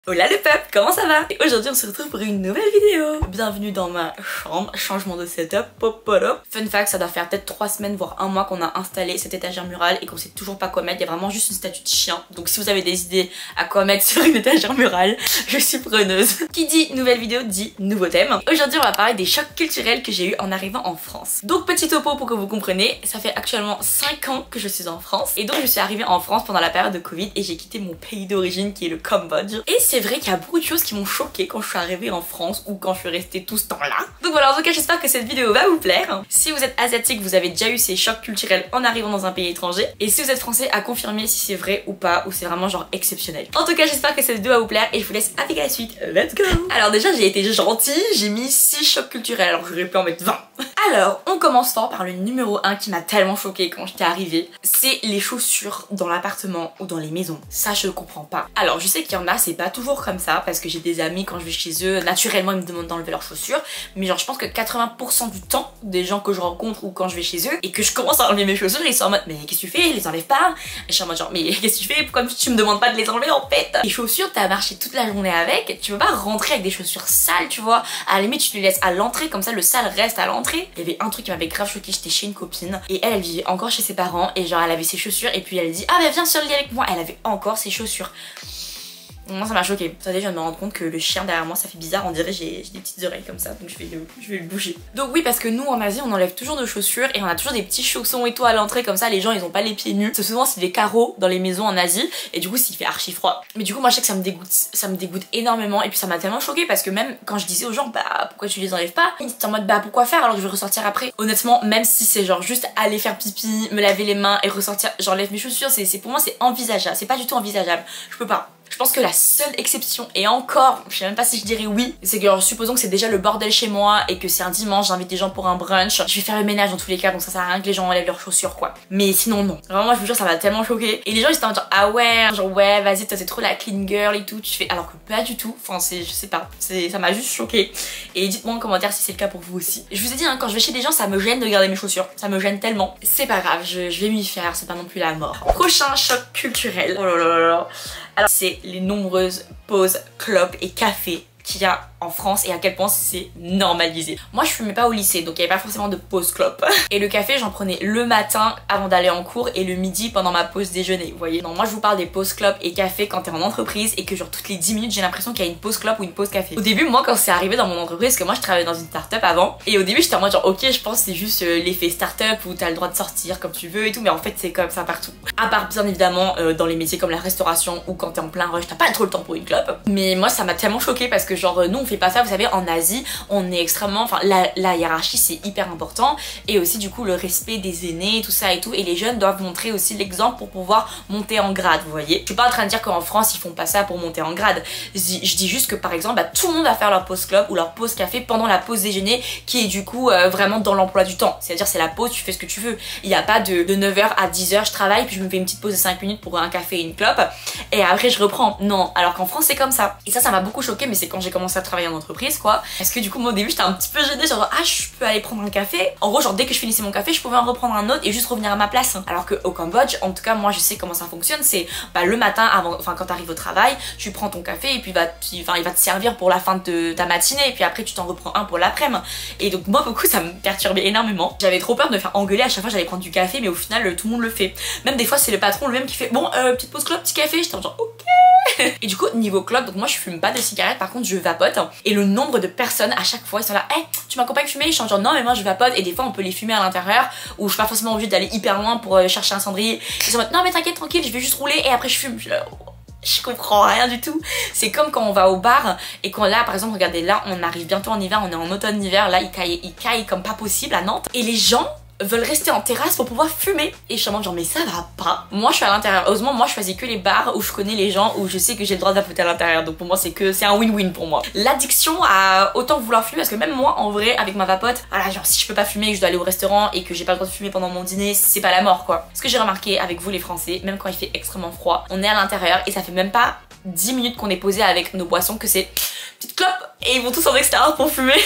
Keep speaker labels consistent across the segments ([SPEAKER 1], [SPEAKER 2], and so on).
[SPEAKER 1] Hola le peuple, comment ça va? Et aujourd'hui on se retrouve pour une nouvelle vidéo. Bienvenue dans ma chambre, changement de setup, pop pop. Fun fact, ça doit faire peut-être 3 semaines voire un mois qu'on a installé cette étagère murale et qu'on sait toujours pas quoi mettre. Il y a vraiment juste une statue de chien. Donc si vous avez des idées à quoi mettre sur une étagère murale, je suis preneuse. Qui dit nouvelle vidéo dit nouveau thème. Aujourd'hui on va parler des chocs culturels que j'ai eu en arrivant en France. Donc petit topo pour que vous compreniez, ça fait actuellement 5 ans que je suis en France. Et donc je suis arrivée en France pendant la période de Covid et j'ai quitté mon pays d'origine qui est le Cambodge. Et c'est vrai qu'il y a beaucoup de choses qui m'ont choquée quand je suis arrivée en France ou quand je suis restée tout ce temps-là. Donc voilà, en tout cas j'espère que cette vidéo va vous plaire. Si vous êtes asiatique, vous avez déjà eu ces chocs culturels en arrivant dans un pays étranger. Et si vous êtes français, à confirmer si c'est vrai ou pas, ou c'est vraiment genre exceptionnel. En tout cas j'espère que cette vidéo va vous plaire et je vous laisse avec la suite. Let's go! Alors déjà j'ai été gentille, j'ai mis 6 chocs culturels alors que j'aurais pu en mettre 20. Alors on commence fort par le numéro 1 qui m'a tellement choquée quand j'étais arrivée. C'est les chaussures dans l'appartement ou dans les maisons. Ça je comprends pas. Alors je sais qu'il y en a, c'est pas toujours comme ça parce que j'ai des amis quand je vais chez eux, naturellement ils me demandent d'enlever leurs chaussures, mais genre je pense que 80% du temps des gens que je rencontre ou quand je vais chez eux et que je commence à enlever mes chaussures, ils sont en mode mais qu'est-ce que tu fais, ils les enlèvent pas? Et je suis en mode genre mais qu'est-ce que tu fais, pourquoi tu me demandes pas de les enlever en fait? Les chaussures t'as marché toute la journée avec, tu peux pas rentrer avec des chaussures sales, tu vois, à la limite tu les laisses à l'entrée comme ça le sale reste à l'entrée. Il y avait un truc qui m'avait grave choqué, j'étais chez une copine et elle vivait encore chez ses parents et genre elle avait ses chaussures et puis elle dit ah bah viens sur le lit avec moi, elle avait encore ses chaussures. Moi ça m'a choqué. Ça déjà je viens de me rendre compte que le chien derrière moi ça fait bizarre, on dirait j'ai des petites oreilles comme ça donc je vais le bouger. Donc oui parce que nous en Asie on enlève toujours nos chaussures et on a toujours des petits chaussons et tout à l'entrée comme ça, les gens ils ont pas les pieds nus. Souvent c'est des carreaux dans les maisons en Asie et du coup s'il fait archi froid. Mais du coup moi je sais que ça me dégoûte énormément et puis ça m'a tellement choqué parce que même quand je disais aux gens bah pourquoi tu les enlèves pas, ils étaient en mode bah pourquoi faire alors que je vais ressortir après. Honnêtement même si c'est genre juste aller faire pipi, me laver les mains et ressortir, j'enlève mes chaussures, pour moi c'est envisageable, c'est pas du tout envisageable, je peux pas. Je pense que la seule exception, et encore, je sais même pas si je dirais oui, c'est que alors, supposons que c'est déjà le bordel chez moi et que c'est un dimanche, j'invite des gens pour un brunch, je vais faire le ménage dans tous les cas, donc ça sert à rien que les gens enlèvent leurs chaussures quoi. Mais sinon non. Vraiment moi je vous jure ça m'a tellement choqué. Et les gens ils étaient en mode genre ah ouais, genre ouais vas-y toi c'est trop la clean girl et tout, tu fais alors que pas du tout, enfin c'est, je sais pas, ça m'a juste choqué. Et dites-moi en commentaire si c'est le cas pour vous aussi. Je vous ai dit hein, quand je vais chez des gens ça me gêne de garder mes chaussures, ça me gêne tellement. C'est pas grave, je vais m'y faire, c'est pas non plus la mort. Prochain choc culturel. Oh là là là là. Alors c'est les nombreuses pauses clopes et cafés qu'il y a en France et à quel point c'est normalisé. Moi je fumais pas au lycée donc il y avait pas forcément de pause clope. Et le café j'en prenais le matin avant d'aller en cours et le midi pendant ma pause déjeuner, vous voyez. Non moi je vous parle des pauses clope et café quand t'es en entreprise et que genre toutes les 10 minutes j'ai l'impression qu'il y a une pause clope ou une pause café. Au début moi quand c'est arrivé dans mon entreprise, parce que moi je travaillais dans une start-up avant et au début j'étais en mode genre ok je pense c'est juste l'effet start-up où t'as le droit de sortir comme tu veux et tout, mais en fait c'est comme ça partout. À part bien évidemment dans les métiers comme la restauration ou quand t'es en plein rush t'as pas trop le temps pour une clope. Mais moi ça m'a tellement choqué parce que genre nous on fait pas ça, vous savez en Asie on est extrêmement, enfin la hiérarchie c'est hyper important et aussi du coup le respect des aînés tout ça et tout, et les jeunes doivent montrer aussi l'exemple pour pouvoir monter en grade, vous voyez. Je suis pas en train de dire qu'en France ils font pas ça pour monter en grade, je dis juste que par exemple bah, tout le monde va faire leur pause club ou leur pause café pendant la pause déjeuner qui est du coup vraiment dans l'emploi du temps, c'est à dire c'est la pause, tu fais ce que tu veux, il n'y a pas de 9h à 10h je travaille puis je me fais une petite pause de 5 minutes pour un café et une clope et après je reprends, non, alors qu'en France c'est comme ça. Et ça m'a beaucoup choqué, mais c'est quand j'ai commencé à travailler en entreprise quoi, parce que du coup moi au début j'étais un petit peu gênée genre ah je peux aller prendre un café, en gros genre dès que je finissais mon café je pouvais en reprendre un autre et juste revenir à ma place, alors que au Cambodge en tout cas moi je sais comment ça fonctionne, c'est bah le matin avant, enfin quand t'arrives au travail tu prends ton café et puis il va te servir pour la fin de ta matinée et puis après tu t'en reprends un pour l'après-midi. Et donc moi beaucoup ça me perturbait énormément, j'avais trop peur de me faire engueuler à chaque fois j'allais prendre du café, mais au final tout le monde le fait, même des fois c'est le patron le même qui fait bon petite pause clope, petit café, j'étais genre ok. Et du coup niveau clope, donc moi je fume pas de cigarettes, par contre je vapote, et le nombre de personnes à chaque fois ils sont là hey, tu m'accompagnes fumer, je suis genre non mais moi je vapote, et des fois on peut les fumer à l'intérieur où je suis pas forcément obligée d'aller hyper loin pour chercher un cendrier, ils sont en mode non mais t'inquiète tranquille je vais juste rouler et après je fume. Je comprends rien du tout. C'est comme quand on va au bar et quand là par exemple regardez là on arrive bientôt en hiver, on est en automne-hiver, là il caille comme pas possible à Nantes et les gens veulent rester en terrasse pour pouvoir fumer et je suis en mode genre mais ça va pas. Moi je suis à l'intérieur, heureusement moi je choisis que les bars où je connais les gens, où je sais que j'ai le droit de vapoter à l'intérieur, donc pour moi c'est un win-win pour moi. L'addiction à autant vouloir fumer, parce que même moi en vrai avec ma vapote, voilà genre si je peux pas fumer et que je dois aller au restaurant et que j'ai pas le droit de fumer pendant mon dîner, c'est pas la mort quoi. Ce que j'ai remarqué avec vous les Français, même quand il fait extrêmement froid, on est à l'intérieur et ça fait même pas 10 minutes qu'on est posé avec nos boissons que c'est petite clope et ils vont tous en extérieur pour fumer.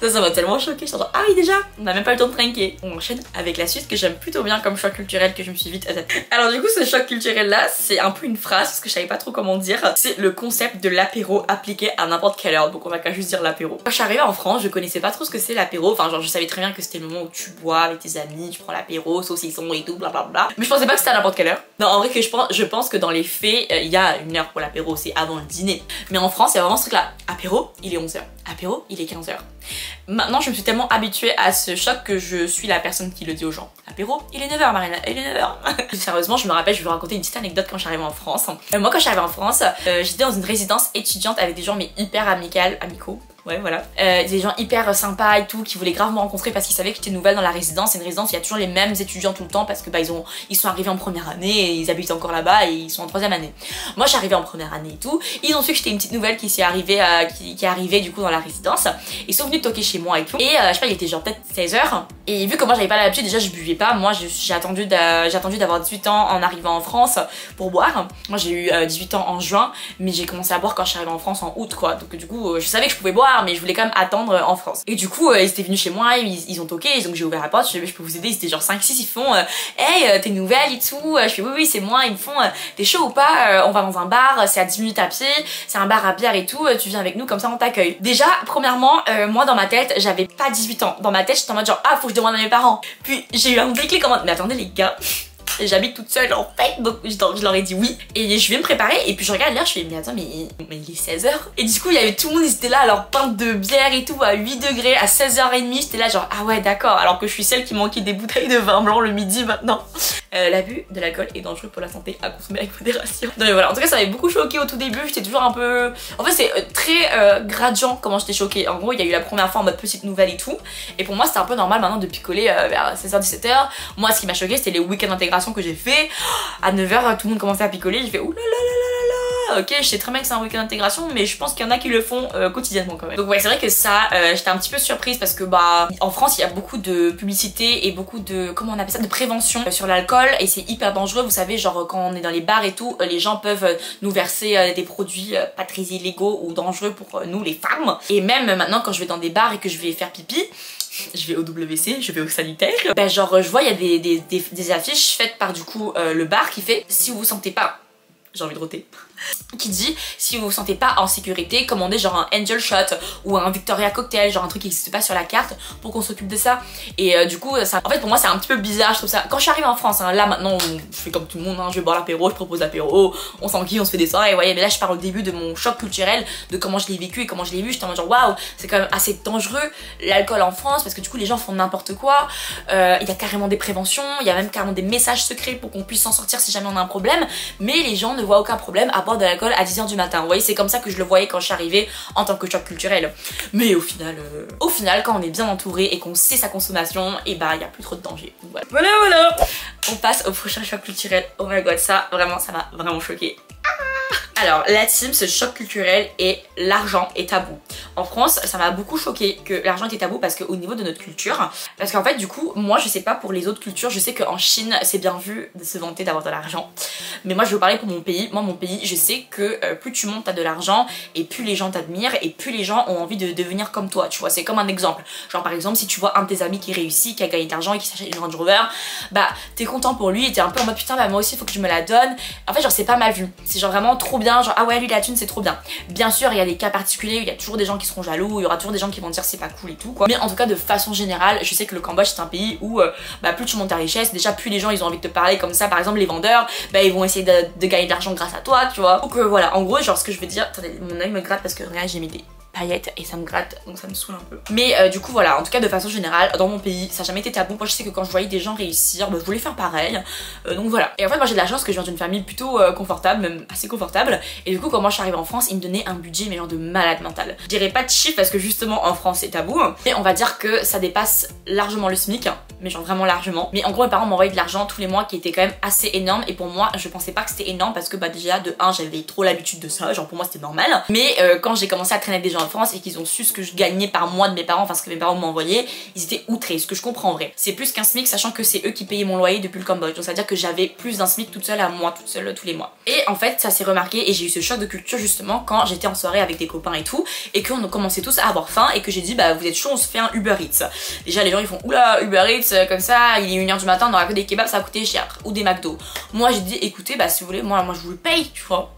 [SPEAKER 1] Ça m'a tellement choquée. Je suis genre, ah oui, déjà, on n'a même pas le temps de trinquer. On enchaîne avec la suite que j'aime plutôt bien comme choc culturel que je me suis vite adaptée. Alors du coup, ce choc culturel là, c'est un peu une phrase parce que je savais pas trop comment dire. C'est le concept de l'apéro appliqué à n'importe quelle heure. Donc on va qu'à juste dire l'apéro. Quand je suis arrivée en France, je connaissais pas trop ce que c'est l'apéro. Enfin, genre, je savais très bien que c'était le moment où tu bois avec tes amis, tu prends l'apéro, saucisson et tout, blablabla. Mais je pensais pas que c'était à n'importe quelle heure. Non, en vrai, que je pense que dans les faits, il y a une heure pour l'apéro, c'est avant le dîner. Mais en France, il y a vraiment ce truc là. Apéro, il est 11h. Apéro, il est 15h. Maintenant, je me suis tellement habituée à ce choc que je suis la personne qui le dit aux gens. Apéro, il est 9h, Marina, il est 9h. Sérieusement, je me rappelle, je vais vous raconter une petite anecdote quand je suis arrivée en France. Moi, quand je suis arrivée en France, j'étais dans une résidence étudiante avec des gens mais hyper amicaux. Ouais, voilà. Des gens hyper sympas et tout, qui voulaient grave me rencontrer parce qu'ils savaient que j'étais nouvelle dans la résidence. C'est une résidence où il y a toujours les mêmes étudiants tout le temps parce que bah ils sont arrivés en première année et ils habitent encore là-bas et ils sont en troisième année. Moi, je suis arrivée en première année et tout. Ils ont su que j'étais une petite nouvelle qui s'est arrivée, qui est arrivée du coup dans la résidence. Ils sont venus toquer chez moi et tout. Et je sais pas, il était genre peut-être 16h. Et vu que moi j'avais pas l'habitude, déjà je buvais pas. Moi j'ai attendu d'avoir 18 ans en arrivant en France pour boire. Moi j'ai eu 18 ans en juin, mais j'ai commencé à boire quand je suis arrivée en France en août quoi. Donc du coup je savais que je pouvais boire, mais je voulais quand même attendre en France. Et du coup ils étaient venus chez moi, ils ont toqué, donc j'ai ouvert la porte, je peux vous aider, ils étaient genre 5-6, ils font hey t'es nouvelle et tout. Je fais oui c'est moi, ils me font t'es chaud ou pas, on va dans un bar, c'est à 10 minutes à pied, c'est un bar à bière et tout, tu viens avec nous comme ça on t'accueille. Déjà premièrement moi dans ma tête j'avais pas 18 ans, dans ma tête j'étais en mode genre ah faut que je demande à mes parents. Puis j'ai eu un déclic en mode mais attendez les gars, j'habite toute seule en fait, donc je leur ai dit oui. Et je vais me préparer et puis je regarde l'heure, je fais mais attends mais il est 16h. Et du coup il y avait tout le monde, ils étaient là à leur pinte de bière et tout à 8 degrés à 16h30. J'étais là genre ah ouais d'accord, alors que je suis celle qui manquait des bouteilles de vin blanc le midi maintenant. L'abus de l'alcool est dangereux pour la santé, à consommer avec modération. Donc voilà, en tout cas ça m'avait beaucoup choquée au tout début, j'étais toujours un peu... En fait c'est très gradient comment j'étais choquée. En gros il y a eu la première fois en mode petite nouvelle et tout. Et pour moi c'était un peu normal maintenant de picoler vers 16h-17h. Moi ce qui m'a choquée c'était les week-ends d'intégration que j'ai fait. À 9h tout le monde commençait à picoler, j'ai fait oulala. Ok, je sais très bien que c'est un week-end d'intégration, mais je pense qu'il y en a qui le font quotidiennement quand même. Donc ouais, c'est vrai que ça, j'étais un petit peu surprise parce que bah en France il y a beaucoup de publicité et beaucoup de, comment on appelle ça, de prévention sur l'alcool et c'est hyper dangereux. Vous savez, genre quand on est dans les bars et tout, les gens peuvent nous verser des produits pas très illégaux ou dangereux pour nous les femmes. Et même maintenant quand je vais dans des bars et que je vais faire pipi, je vais au WC, je vais au sanitaire, bah genre je vois il y a des affiches faites par du coup le bar qui fait si vous vous sentez pas, j'ai envie de roter, qui dit si vous vous sentez pas en sécurité, commandez genre un Angel Shot ou un Victoria Cocktail, genre un truc qui n'existe pas sur la carte pour qu'on s'occupe de ça. Et du coup ça, en fait pour moi c'est un petit peu bizarre, je trouve ça. Quand je suis arrivée en France, hein, là maintenant je fais comme tout le monde, hein, je vais boire l'apéro, je propose l'apéro, on s'enquille, on se fait des soirées, voyez, mais là je parle au début de mon choc culturel, de comment je l'ai vécu et comment je l'ai vu. J'étais en mode genre waouh, c'est quand même assez dangereux l'alcool en France parce que du coup les gens font n'importe quoi, il y a carrément des préventions, il y a même carrément des messages secrets pour qu'on puisse s'en sortir si jamais on a un problème, mais les gens ne voient aucun problème à boire de l'alcool à 10h du matin. Vous voyez, c'est comme ça que je le voyais quand je suis arrivée en tant que choc culturel. Mais au final, quand on est bien entouré et qu'on sait sa consommation, et bah il n'y a plus trop de danger. Donc, voilà. On passe au prochain choc culturel. Oh my god, ça vraiment, ça m'a vraiment choquée. Alors la team, ce choc culturel est l'argent est tabou. En France, ça m'a beaucoup choqué que l'argent était tabou parce qu'au niveau de notre culture, parce qu'en fait du coup, moi je sais pas pour les autres cultures, je sais qu'en Chine c'est bien vu de se vanter d'avoir de l'argent. Mais moi je veux parler pour mon pays. Moi mon pays, je sais que plus tu montes t'as de l'argent et plus les gens t'admirent et plus les gens ont envie de devenir comme toi, tu vois. C'est comme un exemple. Genre par exemple si tu vois un de tes amis qui réussit, qui a gagné de l'argent et qui s'achète une Range Rover, bah t'es content pour lui et t'es un peu en mode putain bah moi aussi faut que je me la donne. En fait genre c'est pas mal vu. C'est genre vraiment trop bien, genre ah ouais lui la thune c'est trop bien. Bien sûr il y a des cas particuliers où il y a toujours des gens qui seront jaloux, il y aura toujours des gens qui vont dire c'est pas cool et tout quoi. Mais en tout cas de façon générale je sais que le Cambodge c'est un pays où bah plus tu montes ta richesse, déjà plus les gens ils ont envie de te parler comme ça. Par exemple les vendeurs bah ils vont essayer de gagner de l'argent grâce à toi tu vois. Donc voilà en gros genre ce que je veux dire, attendez mon œil me gratte parce que regarde j'ai mis des paillettes et ça me gratte donc ça me saoule un peu. Mais du coup voilà, en tout cas de façon générale dans mon pays ça n'a jamais été tabou. Moi je sais que quand je voyais des gens réussir bah, je voulais faire pareil, donc voilà. Et en fait moi j'ai de la chance que je viens d'une famille plutôt confortable, même assez confortable, et du coup quand moi je suis arrivée en France ils me donnaient un budget mais genre de malade mental. Je dirais pas de chiffre parce que justement en France c'est tabou, mais on va dire que ça dépasse largement le SMIC. mais genre vraiment largement. Mais en gros mes parents m'envoyaient de l'argent tous les mois qui était quand même assez énorme, et pour moi je pensais pas que c'était énorme parce que bah déjà de 1 j'avais trop l'habitude de ça, genre pour moi c'était normal. Mais quand j'ai commencé à traîner avec des gens en France et qu'ils ont su ce que je gagnais par mois de mes parents, enfin ce que mes parents m'envoyaient, ils étaient outrés, ce que je comprends en vrai. C'est plus qu'un SMIC, sachant que c'est eux qui payaient mon loyer depuis le Cambodge, donc ça veut dire que j'avais plus d'un SMIC toute seule à moi, toute seule tous les mois. Et en fait ça s'est remarqué et j'ai eu ce choc de culture justement quand j'étais en soirée avec des copains et tout, et qu'on commençait tous à avoir faim et que j'ai dit bah vous êtes chaud, on se fait un Uber Eats. Déjà les gens ils font oula Uber Eats comme ça, il est 1h du matin, on aura que des kebabs, ça va coûter cher, ou des McDo. Moi j'ai dit écoutez bah si vous voulez moi je vous le paye, tu vois.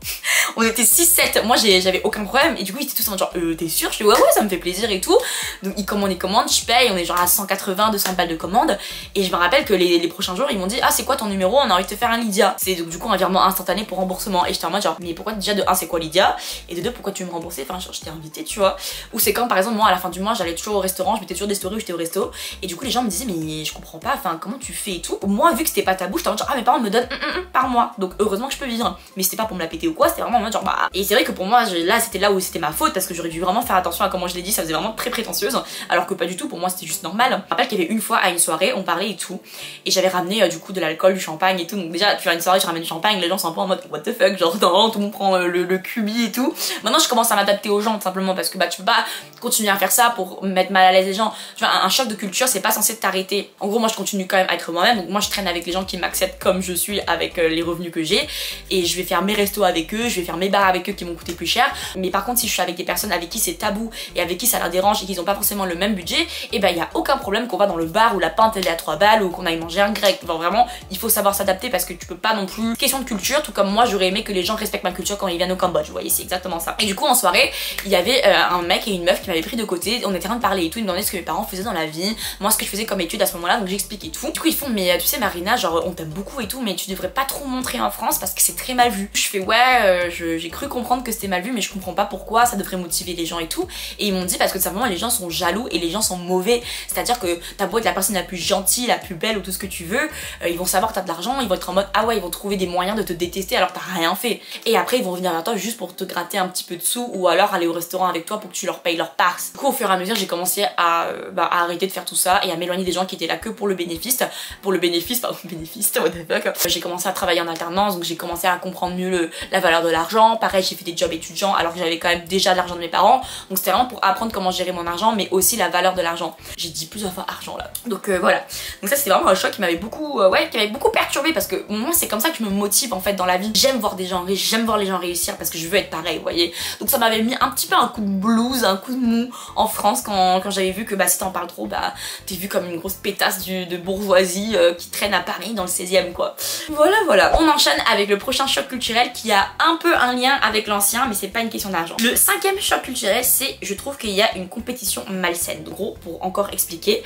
[SPEAKER 1] On était 6-7, moi j'avais aucun problème, et du coup ils étaient tous en mode genre t'es sûr? Je dis ouais ça me fait plaisir et tout. Donc ils commandent, je paye, on est genre à 180-200 balles de commande, et je me rappelle que les prochains jours ils m'ont dit ah c'est quoi ton numéro, on a envie de te faire un Lydia. C'est donc du coup un virement instantané pour remboursement, et j'étais en mode genre mais pourquoi déjà de 1 c'est quoi Lydia, et de 2 pourquoi tu veux me rembourser, enfin genre je t'ai invité tu vois. Ou c'est quand par exemple moi à la fin du mois j'allais toujours au restaurant, je mettais toujours des stories où j'étais au resto, et du coup les gens me disaient mais je comprends pas, enfin comment tu fais et tout. Moi vu que c'était pas tabou j'étais en mode genre ah mes parents me donnent par mois, donc heureusement que je peux vivre, mais c'était pas pour me la péter ou quoi, c'était vraiment en mode genre bah. Et c'est vrai que pour moi là c'était là où c'était ma faute, parce que j'aurais dû vraiment faire attention à comment je l'ai dit, ça faisait vraiment très prétentieuse, alors que pas du tout, pour moi c'était juste normal. Je me rappelle qu'il y avait une fois à une soirée on parlait et tout, et j'avais ramené du coup de l'alcool, du champagne et tout, donc déjà tu vas à une soirée tu ramènes du champagne, les gens sont un peu en mode what the fuck, genre non, tout le monde prend le cubi et tout. Maintenant je commence à m'adapter aux gens tout simplement, parce que bah tu peux pas continuer à faire ça pour mettre mal à l'aise les gens, tu vois. Un choc de culture c'est pas censé t'arrêter. En gros moi je continue quand même à être moi-même, donc moi je traîne avec les gens qui m'acceptent comme je suis avec les revenus que j'ai, et je vais faire mes restos avec eux, je vais faire mes bars avec eux qui m'ont coûté plus cher. Mais par contre si je suis avec des personnes avec qui c'est tabou et avec qui ça leur dérange et qu'ils ont pas forcément le même budget, et bah y a aucun problème qu'on va dans le bar où la pinte elle est à 3 balles, ou qu'on aille manger un grec. Genre vraiment il faut savoir s'adapter, parce que tu peux pas non plus, question de culture, tout comme moi j'aurais aimé que les gens respectent ma culture quand ils viennent au Cambodge, vous voyez c'est exactement ça. Et du coup en soirée il y avait un mec et une meuf qui m'avaient pris de côté, on était en train de parler et tout, ils me demandaient ce que mes parents faisaient dans la vie, moi ce que je faisais comme étude à ce moment là, donc j'expliquais tout. Du coup ils font mais tu sais Marina, genre on t'aime beaucoup et tout, mais tu devrais pas trop montrer en France parce que c'est très mal vu. Je fais ouais j'ai cru comprendre que c'était mal vu, mais je comprends pas pourquoi ça devrait motiver les gens et tout. Et ils m'ont dit parce que simplement les gens sont jaloux et les gens sont mauvais, c'est à dire que t'as beau être la personne la plus gentille, la plus belle ou tout ce que tu veux, ils vont savoir que t'as de l'argent, ils vont être en mode ah ouais, ils vont trouver des moyens de te détester alors que t'as rien fait, et après ils vont venir vers toi juste pour te gratter un petit peu de sous, ou alors aller au restaurant avec toi pour que tu leur payes leur part. Du coup au fur et à mesure j'ai commencé à arrêter de faire tout ça et à m'éloigner des gens qui étaient là que pour le bénéfice, what the fuck. J'ai commencé à travailler en alternance, donc j'ai commencé à comprendre mieux la valeur de l'argent. Pareil j'ai fait des jobs étudiants alors que j'avais quand même déjà de l'argent de mes parents, donc c'était vraiment pour apprendre comment gérer mon argent, mais aussi la valeur de l'argent. J'ai dit plusieurs fois argent là, donc voilà. Donc ça c'était vraiment un choc qui m'avait beaucoup perturbé, parce que moi c'est comme ça que je me motive en fait dans la vie. J'aime voir des gens riches, j'aime voir les gens réussir parce que je veux être pareil, vous voyez. Donc ça m'avait mis un petit peu un coup de blues, un coup de mou en France quand j'avais vu que bah si t'en parles trop bah t'es vu comme une grosse pétasse de bourgeoisie qui traîne à Paris dans le 16e quoi. Voilà. On enchaîne avec le prochain choc culturel qui a un peu un lien avec l'ancien, mais c'est pas une question d'argent. Le 5e choc culturel, c'est je trouve qu'il y a une compétition malsaine. En gros, pour encore expliquer,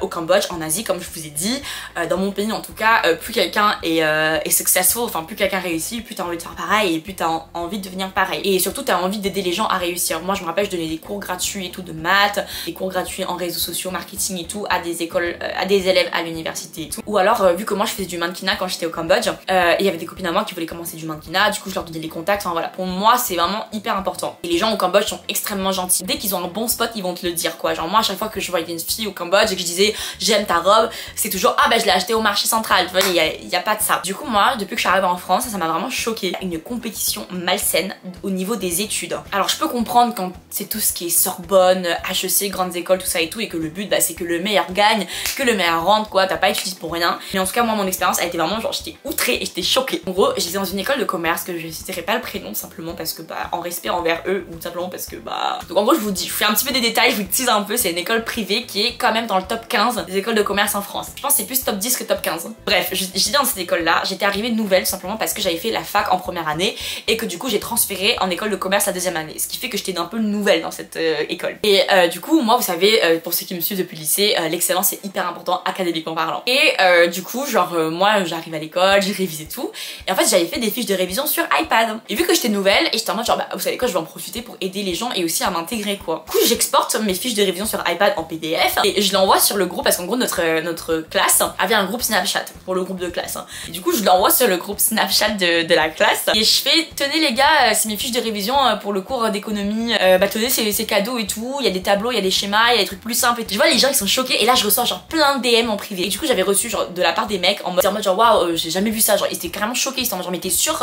[SPEAKER 1] au Cambodge, en Asie, comme je vous ai dit, dans mon pays en tout cas, plus quelqu'un est successful, enfin plus quelqu'un réussit, plus t'as envie de faire pareil et plus t'as envie de devenir pareil. Et surtout t'as envie d'aider les gens à réussir. Moi je me rappelle je donnais des cours gratuits et tout de maths, des cours gratuits en réseaux sociaux, marketing et tout à des écoles, à des élèves à l'université et tout. Ou alors vu que moi je faisais du mannequinat quand j'étais au Cambodge, il y avait des copines à moi qui voulaient commencer du mannequinat, du coup je leur donnais les contacts, enfin voilà. Pour moi c'est vraiment hyper important. Et les gens au Cambodge sont extrêmement gentils. Dès qu'ils ont un bon spot ils vont te le dire quoi. Genre moi à chaque fois que je voyais une fille au Cambodge et que je disais j'aime ta robe, c'est toujours ah bah je l'ai acheté au marché central, tu vois, il y a pas de ça. Du coup moi depuis que je suis arrivée en France ça m'a vraiment choquée, une compétition malsaine au niveau des études. Alors je peux comprendre quand c'est tout ce qui est Sorbonne, HEC, grandes écoles, tout ça et tout, et que le but bah c'est que le meilleur gagne, que le meilleur rentre quoi, t'as pas étudié pour rien. Mais en tout cas moi mon expérience a été vraiment genre j'étais outrée et j'étais choquée. En gros j'étais dans une école de commerce que je citerai pas le prénom simplement parce que bah en respect envers eux, ou simplement parce que bah... Donc en gros je vous dis, je fais un petit peu des détails, je vous tease un peu, c'est une école privée qui est quand même dans le top 15 des écoles de commerce en France. Je pense que c'est plus top 10 que top 15. Bref, j'étais dans cette école là, j'étais arrivée nouvelle simplement parce que j'avais fait la fac en première année et que du coup j'ai transféré en école de commerce la deuxième année, ce qui fait que j'étais un peu nouvelle dans cette école. Et du coup moi vous savez, pour ceux qui me suivent depuis le lycée, l'excellence c'est hyper important académiquement parlant. Et du coup genre moi j'arrive à l'école, j'ai révisé tout, et en fait j'avais fait des fiches de révision sur iPad. Et vu que j'étais nouvelle et j'étais en mode genre bah vous savez quoi, je vais en profiter pour aider les gens et aussi à m'intégrer quoi. Du coup j'exporte mes fiches de révision sur iPad en PDF et je l'envoie sur le groupe, parce qu'en gros notre classe avait un groupe Snapchat pour le groupe de classe. Et du coup je l'envoie sur le groupe Snapchat de la classe et je fais tenez les gars, c'est mes fiches de révision pour le cours d'économie, bah tenez c'est cadeaux et tout, il y a des tableaux, il y a des schémas, il y a des trucs plus simples et tout. Je vois les gens ils sont choqués et là je reçois genre plein de DM en privé. Et du coup j'avais reçu genre de la part des mecs en mode genre waouh j'ai jamais vu ça, genre ils étaient carrément choqués, ils étaient en mode genre mais t'es sûr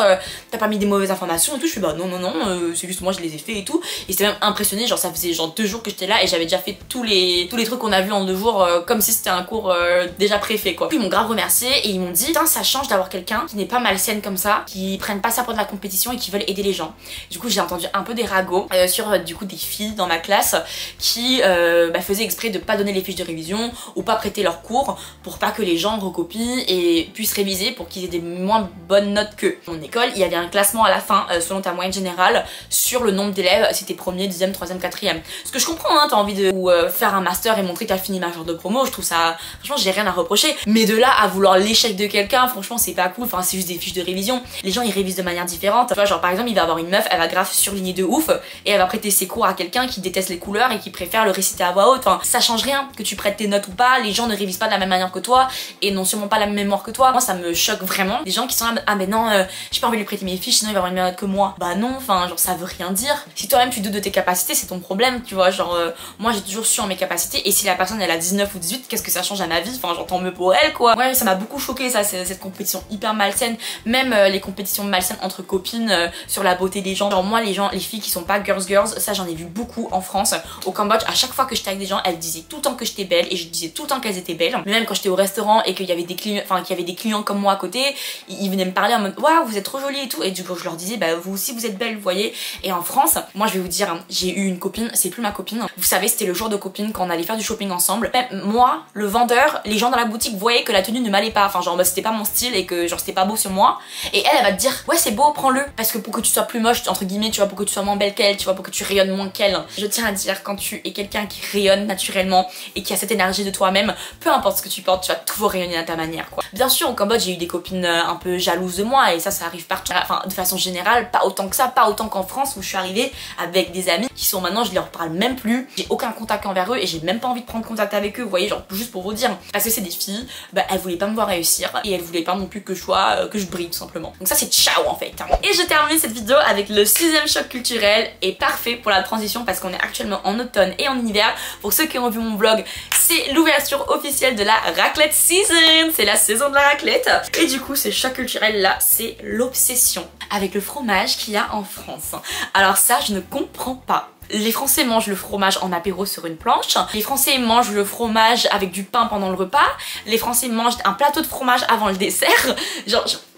[SPEAKER 1] t'as pas mis des mauvaises informations et tout. Je suis bah non c'est juste moi je les ai fait et tout. Et c'était même impressionné, genre ça faisait genre 2 jours que j'étais là et j'avais déjà fait tous les trucs qu'on a vu en 2 jours comme si c'était un cours déjà préfet quoi. Puis ils m'ont grave remercié et ils m'ont dit putain ça change d'avoir quelqu'un qui n'est pas malsaine comme ça, qui prennent pas ça pour de la compétition et qui veulent aider les gens. Du coup j'ai entendu un peu des ragots sur du coup des filles dans ma classe qui faisaient exprès de pas donner les fiches de révision ou pas prêter leurs cours pour pas que les gens recopient et puissent réviser pour qu'ils aient des moins bonnes notes qu'eux. Mon école, il y avait un classement à la fin selon ta moyenne générale sur le nombre d'élèves, si t'es premier, deuxième, troisième, quatrième. Ce que je comprends, hein, t'as envie de faire un master et montrer que t'as fini major de promo, je trouve ça, franchement j'ai rien à reprocher. Mais de là à vouloir l'échec de quelqu'un, franchement c'est pas cool, enfin c'est juste des fiches de révision. Les gens ils révisent de manière différente. Tu vois, genre par exemple il va avoir une meuf, elle va grave surligner de ouf et elle va prêter ses cours à quelqu'un qui déteste les couleurs et qui préfère le réciter à voix haute. Enfin, ça change rien que tu prêtes tes notes ou pas, les gens ne révisent pas de la même manière que toi et n'ont sûrement pas la même mémoire que toi. Moi ça me choque vraiment. Les gens qui sont là, ah mais non, j'ai pas envie de lui prêter mes fiches sinon il va avoir une meilleure note que moi. Bah non, enfin genre ça veut rien dire. Si toi-même tu doutes de tes capacités, c'est ton problème, tu vois. Genre moi j'ai toujours su en mes capacités et si la personne elle a 19 ou 18, qu'est-ce que ça change à ma vie? Enfin genre tant mieux pour elle quoi. Ouais, ça m'a beaucoup choqué ça, cette compétition hyper malsaine. Même les compétitions malsaines entre copines sur la beauté des gens. Genre moi les filles qui sont pas girls, ça j'en ai vu beaucoup en France. Au Cambodge, à chaque fois que j'étais avec des gens, elles disaient tout le temps que j'étais belle et je disais tout le temps qu'elles étaient belles. Mais même quand j'étais au restaurant et qu'il y avait des clients, enfin qu'il y avait des clients comme moi à côté, ils venaient me parler en mode waouh vous êtes trop jolie et tout. Et du coup je leur disais bah vous aussi vous êtes belle, vous voyez. Et en France, moi je vais vous dire, hein, j'ai eu une copine, c'est plus ma copine. Vous savez c'était le jour de copine quand on allait faire du shopping ensemble. Même moi, le vendeur, les gens dans la boutique voyaient que la tenue ne m'allait pas. Enfin genre c'était pas mon style et que genre c'était pas beau sur moi. Et elle va te dire ouais c'est beau prends-le parce que pour que tu sois plus moche entre guillemets tu vois, pour que tu sois moins belle qu'elle, tu vois, pour que tu rayonnes moins qu'elle. Je tiens à dire quand tu es quelqu'un qui rayonne naturellement et qui a cette énergie de toi-même, peu importe ce que tu portes, tu vas toujours rayonner à ta manière quoi. Bien sûr au Cambodge j'ai eu des copines un peu jalouses de moi et ça arrive partout. Enfin de façon générale pas autant que ça, pas autant qu'en France où je suis arrivée avec des amis qui sont maintenant je leur parle même plus, j'ai aucun contact envers eux et j'ai même pas envie de prendre contact avec eux, vous voyez, genre juste pour vous dire, parce que c'est des filles, bah elles voulaient pas me voir réussir et elles voulaient pas non plus que je brille tout simplement. Donc ça c'est ciao en fait. Et je termine cette vidéo avec le 6e choc culturel et parfait pour la transition parce qu'on est actuellement en automne et en hiver. Pour ceux qui ont vu mon vlog, c'est l'ouverture officielle de la raclette season, c'est la saison de la raclette. Et du coup ce choc culturel là c'est l'obsession avec le fromage qu'il y a en France. Alors ça je ne comprends pas. Les Français mangent le fromage en apéro sur une planche. Les Français mangent le fromage avec du pain pendant le repas. Les Français mangent un plateau de fromage avant le dessert.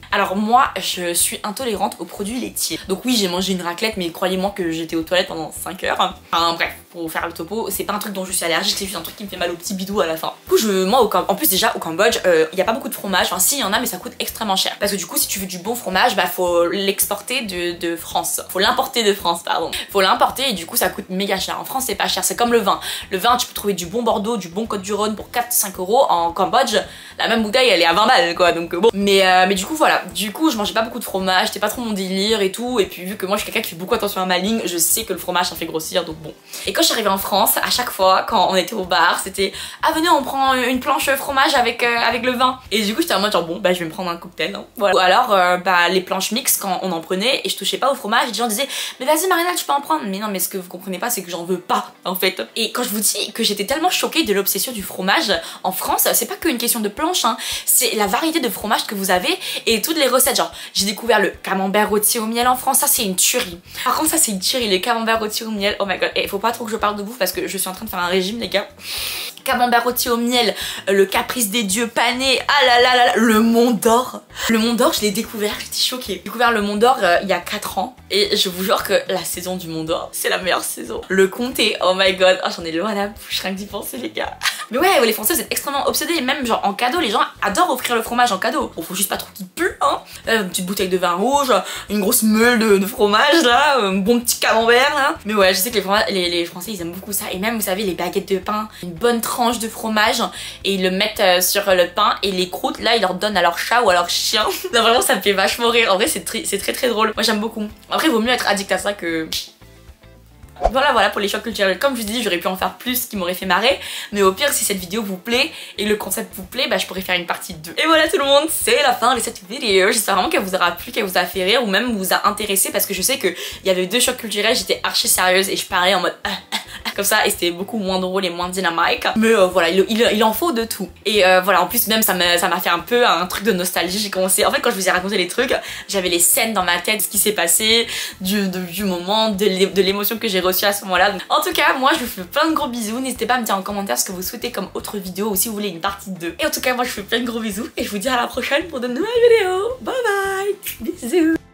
[SPEAKER 1] Alors moi je suis intolérante aux produits laitiers. Donc oui j'ai mangé une raclette mais croyez-moi que j'étais aux toilettes pendant 5 heures. Enfin bref, pour faire le topo, c'est pas un truc dont je suis allergique, c'est juste un truc qui me fait mal au petit bidou à la fin. Du coup moi en plus déjà au Cambodge, il y a pas beaucoup de fromage, enfin si il y en a mais ça coûte extrêmement cher. Parce que du coup si tu veux du bon fromage, bah faut l'exporter de France. Faut l'importer de France pardon. Faut l'importer et du coup ça coûte méga cher. En France c'est pas cher, c'est comme le vin. Le vin tu peux trouver du bon Bordeaux, du bon Côte-du-Rhône pour 4-5 €. En Cambodge, la même bouteille elle est à 20 balles quoi donc bon. Mais du coup voilà. Du coup je mangeais pas beaucoup de fromage, c'était pas trop mon délire et tout. Et puis vu que moi je suis quelqu'un qui fait beaucoup attention à ma ligne, je sais que le fromage ça fait grossir donc bon. Et quand je suis arrivée en France, à chaque fois quand on était au bar, c'était ah venez on prend une planche fromage avec le vin. Et du coup j'étais en mode genre bon bah je vais me prendre un cocktail hein. Voilà. Ou alors bah les planches mixtes quand on en prenait et je touchais pas au fromage, les gens disaient mais vas-y Marina tu peux en prendre. Mais non mais ce que vous comprenez pas c'est que j'en veux pas en fait. Et quand je vous dis que j'étais tellement choquée de l'obsession du fromage en France, c'est pas qu'une question de planche hein, c'est la variété de fromage que vous avez et toutes les recettes. Genre j'ai découvert le camembert rôti au miel en France, ça c'est une tuerie. Par contre ça c'est une tuerie, le camembert rôti au miel, oh my god. Et faut pas trop que je parle de bouffe parce que je suis en train de faire un régime les gars. Camembert rôti au miel, le caprice des dieux pané, ah là là là, le Mont d'Or. Le Mont d'Or je l'ai découvert, j'étais choquée. J'ai découvert le Mont d'Or il y a 4 ans et je vous jure que la saison du Mont d'Or c'est la meilleure saison. Le comté, oh my god, oh, j'en ai l'eau à la bouche rien que d'y penser les gars. Mais ouais les Français vous êtes extrêmement obsédés, même genre en cadeau les gens adorent offrir le fromage en cadeau. Bon faut juste pas trop qu'il pue hein. Une petite bouteille de vin rouge, une grosse meule de fromage là, un bon petit camembert là. Mais ouais je sais que les Français ils aiment beaucoup ça. Et même vous savez les baguettes de pain, une bonne tranche de fromage et ils le mettent sur le pain et les croûtes là ils leur donnent à leur chat ou à leur chien. Non vraiment ça me fait vachement rire, en vrai c'est très drôle. Moi j'aime beaucoup. Après il vaut mieux être addict à ça que... Voilà pour les chocs culturels. Comme je vous dis j'aurais pu en faire plus qui m'aurait fait marrer. Mais au pire si cette vidéo vous plaît et le concept vous plaît, bah je pourrais faire une partie 2. Et voilà tout le monde, c'est la fin de cette vidéo. J'espère vraiment qu'elle vous aura plu, qu'elle vous a fait rire ou même vous a intéressé. Parce que je sais qu'il y avait 2 chocs culturels, j'étais archi sérieuse et je parlais en mode comme ça, et c'était beaucoup moins drôle et moins dynamique. Mais voilà, il en faut de tout. Et voilà, en plus même ça m'a fait un peu un truc de nostalgie. J'ai commencé, en fait quand je vous ai raconté les trucs, j'avais les scènes dans ma tête, ce qui s'est passé, du moment, de l'émotion que j'ai reçue à ce moment-là. En tout cas, moi je vous fais plein de gros bisous. N'hésitez pas à me dire en commentaire ce que vous souhaitez comme autre vidéo ou si vous voulez une partie 2. Et en tout cas, moi je vous fais plein de gros bisous et je vous dis à la prochaine pour de nouvelles vidéos. Bye bye, bisous.